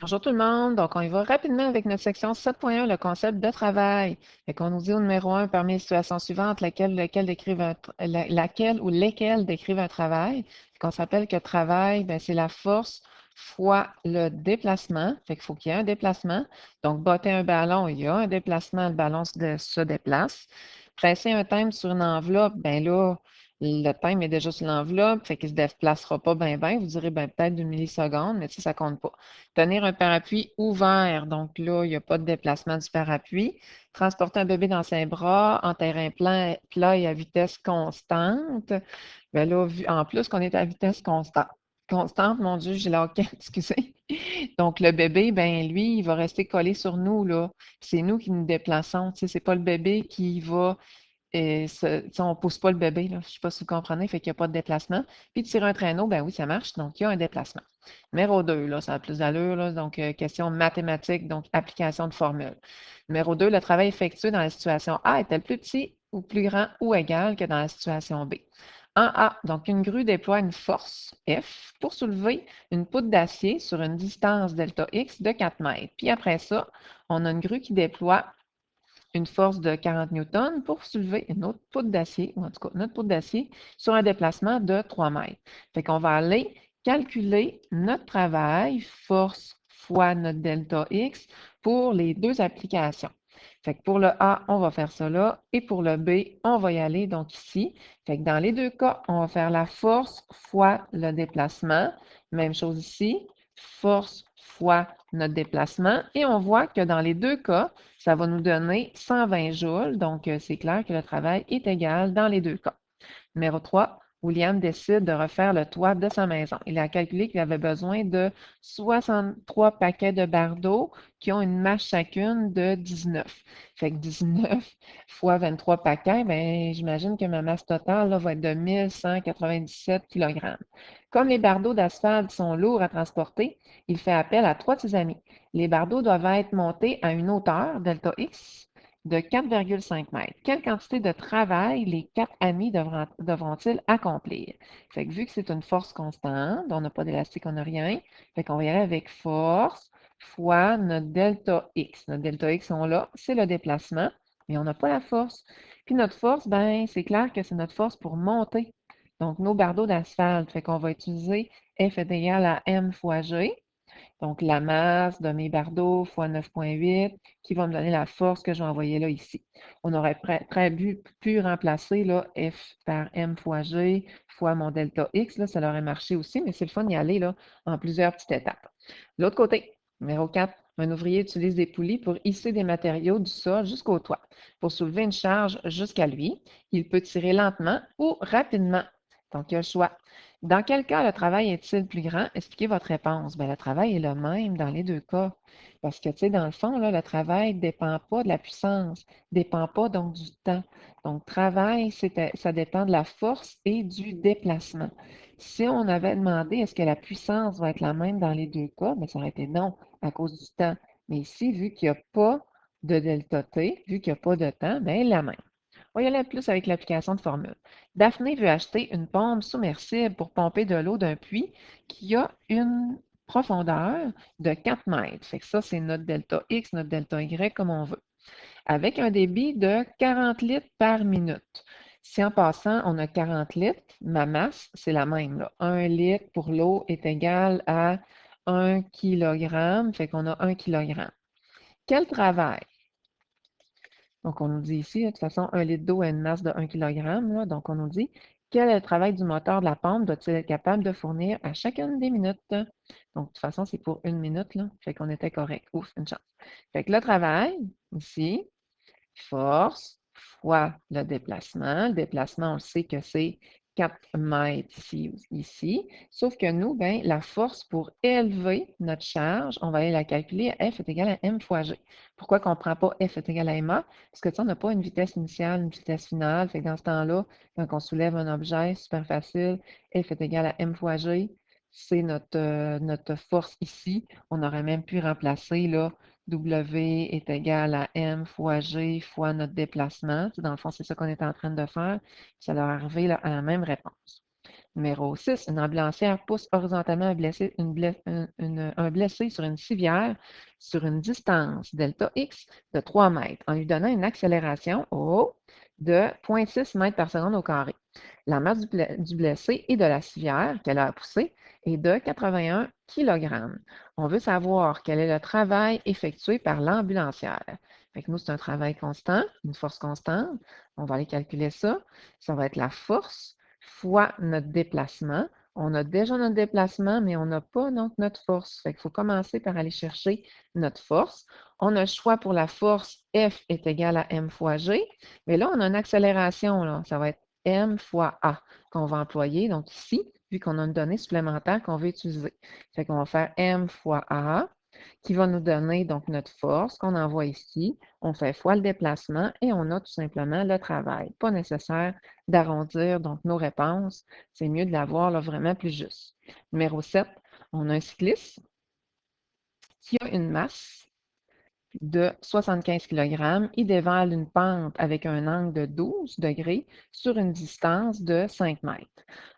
Bonjour tout le monde. Donc, on y va rapidement avec notre section 7.1, le concept de travail. Fait qu'on nous dit au numéro 1, parmi les situations suivantes, laquelle ou lesquelles décrivent un travail. Fait qu'on s'appelle que travail, ben, c'est la force fois le déplacement. Fait qu'il faut qu'il y ait un déplacement. Donc, botter un ballon, il y a un déplacement, le ballon se déplace. Presser un thème sur une enveloppe, ben là, le thème est déjà sur l'enveloppe, fait qu'il ne se déplacera pas bien, bien. Vous direz, ben, peut-être d'une milliseconde, mais tu sais, ça compte pas. Tenir un parapluie ouvert, donc là, il n'y a pas de déplacement du parapluie. Transporter un bébé dans ses bras en terrain plat et à vitesse constante. Bien là, en plus qu'on est à vitesse constante, mon Dieu, j'ai la hoquette, excusez. Donc, le bébé, ben lui, il va rester collé sur nous, là. C'est nous qui nous déplaçons. Tu sais, c'est pas le bébé qui va tu sais, on ne pousse pas le bébé, là. Je ne sais pas si vous comprenez, fait qu'il n'y a pas de déplacement. Puis tirer un traîneau, ben oui, ça marche, donc il y a un déplacement. Numéro 2, là, ça a plus d'allure, là, donc question mathématique, donc application de formule. Numéro 2, le travail effectué dans la situation A est-elle plus petit ou plus grand ou égal que dans la situation B? En A, donc une grue déploie une force F pour soulever une poutre d'acier sur une distance delta X de 4 mètres. Puis après ça, on a une grue qui déploie une force de 40 newtons pour soulever une autre poutre d'acier, ou en tout cas notre poutre d'acier, sur un déplacement de 3 mètres. Fait qu'on va aller calculer notre travail, force fois notre delta X, pour les deux applications. Fait que pour le A, on va faire ça là, et pour le B, on va y aller donc ici. Fait que dans les deux cas, on va faire la force fois le déplacement. Même chose ici, force fois notre déplacement. Et on voit que dans les deux cas, ça va nous donner 120 joules, donc c'est clair que le travail est égal dans les deux cas. Numéro 3, William décide de refaire le toit de sa maison. Il a calculé qu'il avait besoin de 63 paquets de bardeaux qui ont une masse chacune de 19. Fait que 19 fois 23 paquets, ben, j'imagine que ma masse totale là, va être de 1197 kg. Comme les bardeaux d'asphalte sont lourds à transporter, il fait appel à trois de ses amis. Les bardeaux doivent être montés à une hauteur, delta X, de 4,5 mètres. Quelle quantité de travail les quatre amis devront-ils accomplir? Fait que vu que c'est une force constante, on n'a pas d'élastique, on n'a rien, fait qu'on va y aller avec force fois notre delta X. Notre delta X, on l'a, c'est le déplacement, mais on n'a pas la force. Puis notre force, ben, c'est clair que c'est notre force pour monter. Donc, nos bardeaux d'asphalte, fait qu'on va utiliser F est égal à M fois G. Donc, la masse de mes bardeaux fois 9,8 qui va me donner la force que je vais envoyer là ici. On aurait pu remplacer là, F par M fois G fois mon delta X. Là, ça aurait marché aussi, mais c'est le fun d'y aller là, en plusieurs petites étapes. De l'autre côté, numéro 4, un ouvrier utilise des poulies pour hisser des matériaux du sol jusqu'au toit. Pour soulever une charge jusqu'à lui, il peut tirer lentement ou rapidement. Donc, il y a le choix. Dans quel cas le travail est-il plus grand? Expliquez votre réponse. Bien, le travail est le même dans les deux cas. Parce que, tu sais, dans le fond, là, le travail ne dépend pas de la puissance, ne dépend pas donc du temps. Donc, travail, ça dépend de la force et du déplacement. Si on avait demandé est-ce que la puissance va être la même dans les deux cas, bien, ça aurait été non à cause du temps. Mais ici, vu qu'il n'y a pas de delta T, vu qu'il n'y a pas de temps, bien, la même. On va y aller plus avec l'application de formule. Daphné veut acheter une pompe submersible pour pomper de l'eau d'un puits qui a une profondeur de 4 mètres. Fait que ça, c'est notre delta X, notre delta Y, comme on veut. Avec un débit de 40 litres par minute. Si en passant, on a 40 litres, ma masse, c'est la même, là. 1 litre pour l'eau est égal à 1 kg, fait qu'on a 1 kg. Quel travail? Donc, on nous dit ici, de toute façon, 1 litre d'eau a une masse de 1 kg. Là, donc, on nous dit quel est le travail du moteur de la pompe doit-il être capable de fournir à chacune des minutes? Donc, de toute façon, c'est pour une minute, là. Fait qu'on était correct. Ouf, une chance. Fait que le travail, ici, force fois le déplacement. Le déplacement, on le sait que c'est 4 mètres ici. Sauf que nous, ben, la force pour élever notre charge, on va aller la calculer à F est égal à M fois G. Pourquoi qu'on ne prend pas F est égal à MA? Parce que on n'a pas une vitesse initiale, une vitesse finale. Fait que dans ce temps-là, quand on soulève un objet, super facile, F est égal à M fois G. C'est notre force ici. On aurait même pu remplacer là, W est égal à M fois G fois notre déplacement. Dans le fond, c'est ça qu'on est en train de faire. Ça leur arrive là, à la même réponse. Numéro 6, une ambulancière pousse horizontalement un blessé sur une civière sur une distance delta X de 3 mètres en lui donnant une accélération de 0,6 mètres par seconde au carré. La masse du blessé et de la civière qu'elle a poussée est de 81 kg. On veut savoir quel est le travail effectué par l'ambulancière. Fait que nous, c'est un travail constant, une force constante. On va aller calculer ça. Ça va être la force fois notre déplacement. On a déjà notre déplacement, mais on n'a pas donc notre force. Fait qu'il faut commencer par aller chercher notre force. On a le choix pour la force, F est égal à M fois G. Mais là, on a une accélération, là. Ça va être M fois A qu'on va employer. Donc ici, vu qu'on a une donnée supplémentaire qu'on veut utiliser. Fait qu'on va faire M fois A qui va nous donner donc notre force qu'on envoie ici. On fait fois le déplacement et on a tout simplement le travail. Pas nécessaire d'arrondir donc nos réponses. C'est mieux de l'avoir là, vraiment plus juste. Numéro 7, on a un cycliste qui a une masse de 75 kg. Il dévale une pente avec un angle de 12 degrés sur une distance de 5 mètres.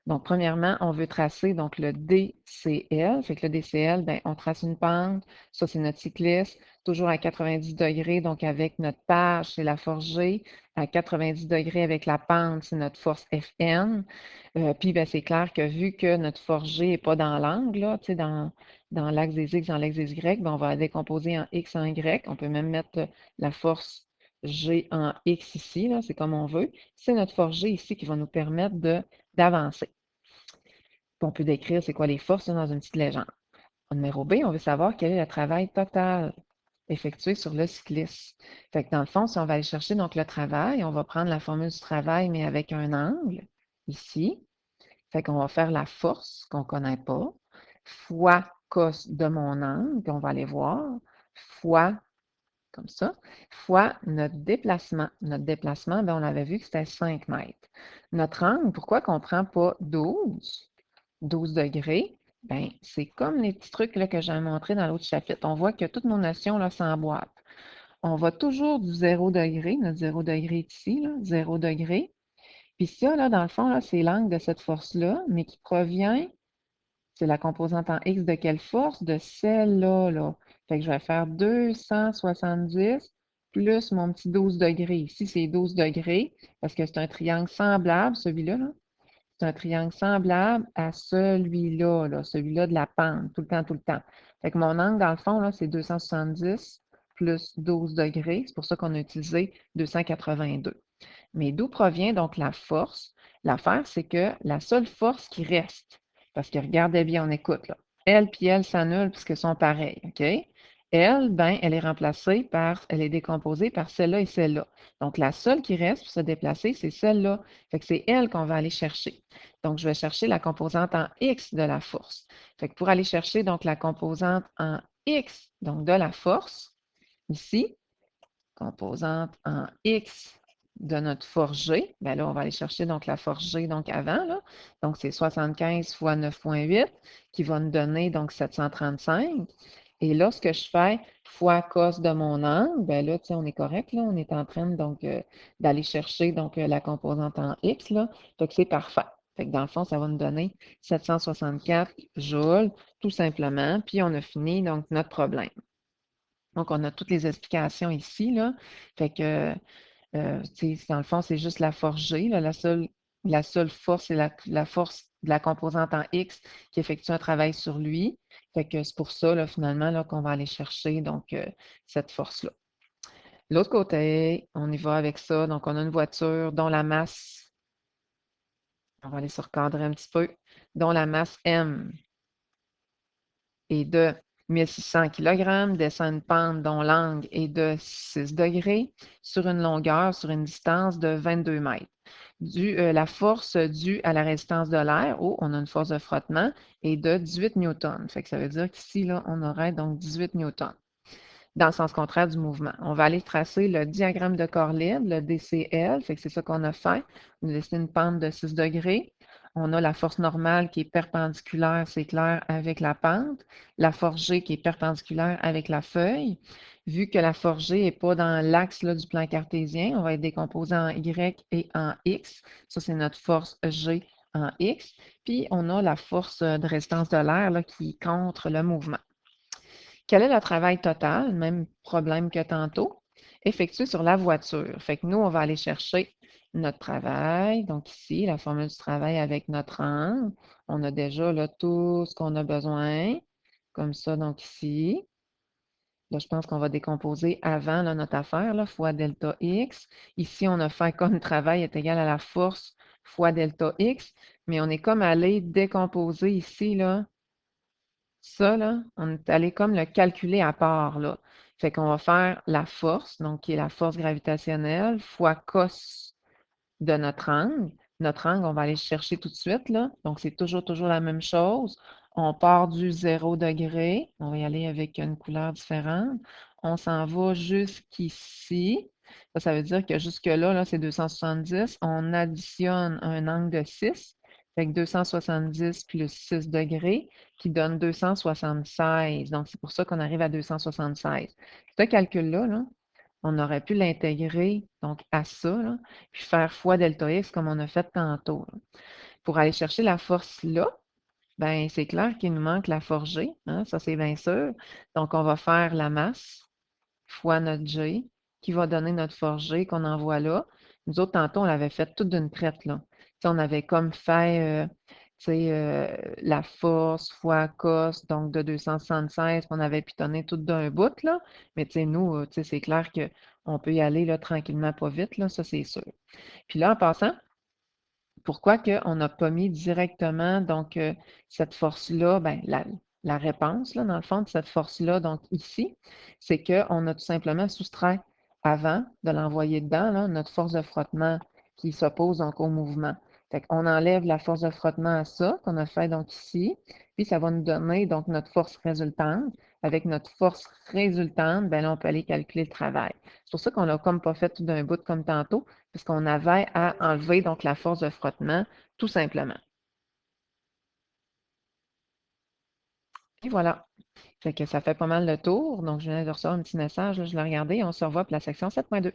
Donc, premièrement, on veut tracer donc, le DCL. Fait que le DCL, ben, on trace une pente. Ça, c'est notre cycliste. Toujours à 90 degrés, donc avec notre page, c'est la force G. À 90 degrés avec la pente, c'est notre force Fn. Puis, ben, c'est clair que vu que notre force G n'est pas dans l'angle, là, tu sais, dans l'axe des X, dans l'axe des Y, ben, on va la décomposer en X, en Y. On peut même mettre la force G en X ici, c'est comme on veut. C'est notre force G ici qui va nous permettre d'avancer. On peut décrire c'est quoi les forces dans une petite légende. En numéro B, on veut savoir quel est le travail total effectué sur le cycliste. Fait que dans le fond, si on va aller chercher donc le travail, on va prendre la formule du travail, mais avec un angle, ici. Fait qu'on va faire la force qu'on ne connaît pas, fois cos de mon angle, qu'on va aller voir, fois, comme ça, fois notre déplacement. Notre déplacement, ben, on avait vu que c'était 5 mètres. Notre angle, pourquoi qu'on ne prend pas 12 degrés? Ben, c'est comme les petits trucs là, que j'ai montré dans l'autre chapitre. On voit que toutes nos notions s'emboîtent. On va toujours du 0 degré, notre 0 degré est ici, là, 0 degré. Puis ça, là, dans le fond, là, c'est l'angle de cette force-là, mais qui provient, c'est la composante en X de quelle force? De celle-là, là. Fait que je vais faire 270 plus mon petit 12 degrés. Ici, c'est 12 degrés parce que c'est un triangle semblable, celui-là. Là. C'est un triangle semblable à celui-là, là, celui-là de la pente, tout le temps, tout le temps. Fait que mon angle, dans le fond, là, c'est 270 plus 12 degrés. C'est pour ça qu'on a utilisé 282. Mais d'où provient donc la force? L'affaire, c'est que la seule force qui reste, parce que regardez bien, on écoute, là. Elle puis elle s'annulent puisqu'elles sont pareilles, OK? Elle, ben, elle est remplacée elle est décomposée par celle-là et celle-là. Donc, la seule qui reste pour se déplacer, c'est celle-là. Fait que c'est elle qu'on va aller chercher. Donc, je vais chercher la composante en X de la force. Fait que pour aller chercher donc la composante en X, donc de la force, ici, composante en X de notre force G, bien là, on va aller chercher donc la force G donc avant, là. Donc, c'est 75 fois 9,8 qui va nous donner donc 735. Et là, ce que je fais fois cos de mon angle, bien là, tu sais, on est correct, là. On est en train donc d'aller chercher donc la composante en X, là. Donc, c'est parfait. Fait que dans le fond, ça va nous donner 764 joules, tout simplement. Puis, on a fini donc notre problème. Donc, on a toutes les explications ici, là. Fait que, dans le fond, c'est juste la force G, là, la seule force, c'est la force de la composante en X qui effectue un travail sur lui. Fait que c'est pour ça, là, finalement, là, qu'on va aller chercher donc cette force-là. L'autre côté, on y va avec ça. Donc, on a une voiture dont la masse, on va aller se recadrer un petit peu, dont la masse M est de 1600 kg, descend une pente dont l'angle est de 6 degrés sur une longueur, sur une distance de 22 mètres. La force due à la résistance de l'air, on a une force de frottement, est de 18 newtons. Fait que ça veut dire qu'ici, là, on aurait donc 18 newtons dans le sens contraire du mouvement. On va aller tracer le diagramme de corps libre, le DCL, fait que c'est ça qu'on a fait. On a laissé une pente de 6 degrés. On a la force normale qui est perpendiculaire, c'est clair, avec la pente. La force G qui est perpendiculaire avec la feuille. Vu que la force G n'est pas dans l'axe du plan cartésien, on va être décomposé en Y et en X. Ça, c'est notre force G en X, puis on a la force de résistance de l'air là, qui contre le mouvement. Quel est le travail total? Même problème que tantôt, effectué sur la voiture. Fait que nous, on va aller chercher notre travail. Donc ici, la formule du travail avec notre angle. On a déjà là, tout ce qu'on a besoin. Comme ça, donc ici. Là, je pense qu'on va décomposer avant là, notre affaire, là, fois delta X. Ici, on a fait comme travail est égal à la force fois delta X, mais on est comme allé décomposer ici, là, ça, là, on est allé comme le calculer à part, là. Fait qu'on va faire la force, donc qui est la force gravitationnelle, fois cos de notre angle. Notre angle, on va aller le chercher tout de suite, là. Donc, c'est toujours la même chose. On part du 0 degré. On va y aller avec une couleur différente. On s'en va jusqu'ici. Ça veut dire que jusque-là, là, c'est 270. On additionne un angle de 6. Fait que 270 plus 6 degrés qui donne 276. Donc, c'est pour ça qu'on arrive à 276. Ce calcul-là, là, on aurait pu l'intégrer donc à ça, là, puis faire fois delta X comme on a fait tantôt, là. Pour aller chercher la force là, ben c'est clair qu'il nous manque la force G, hein, ça c'est bien sûr. Donc, on va faire la masse fois notre G qui va donner notre force G qu'on envoie là. Nous autres, tantôt, on l'avait fait toute d'une traite, là. Tu sais, on avait comme fait tu sais, la force fois cos, donc de 276, on avait pitonné tout d'un bout, là. Mais tu sais, nous, tu sais, c'est clair qu'on peut y aller là, tranquillement, pas vite, là, ça c'est sûr. Puis là, en passant, pourquoi qu'on n'a pas mis directement donc cette force-là, ben, la réponse, là, dans le fond, de cette force-là, donc ici, c'est qu'on a tout simplement soustrait avant de l'envoyer dedans, là, notre force de frottement qui s'oppose donc au mouvement. Fait qu'on enlève la force de frottement à ça, qu'on a fait donc ici, puis ça va nous donner donc notre force résultante. Avec notre force résultante, ben là, on peut aller calculer le travail. C'est pour ça qu'on l'a comme pas fait tout d'un bout comme tantôt, puisqu'on avait à enlever donc la force de frottement, tout simplement. Et voilà. Fait que ça fait pas mal le tour. Donc, je viens de recevoir un petit message, là, je l'ai regardé. On se revoit pour la section 7.2.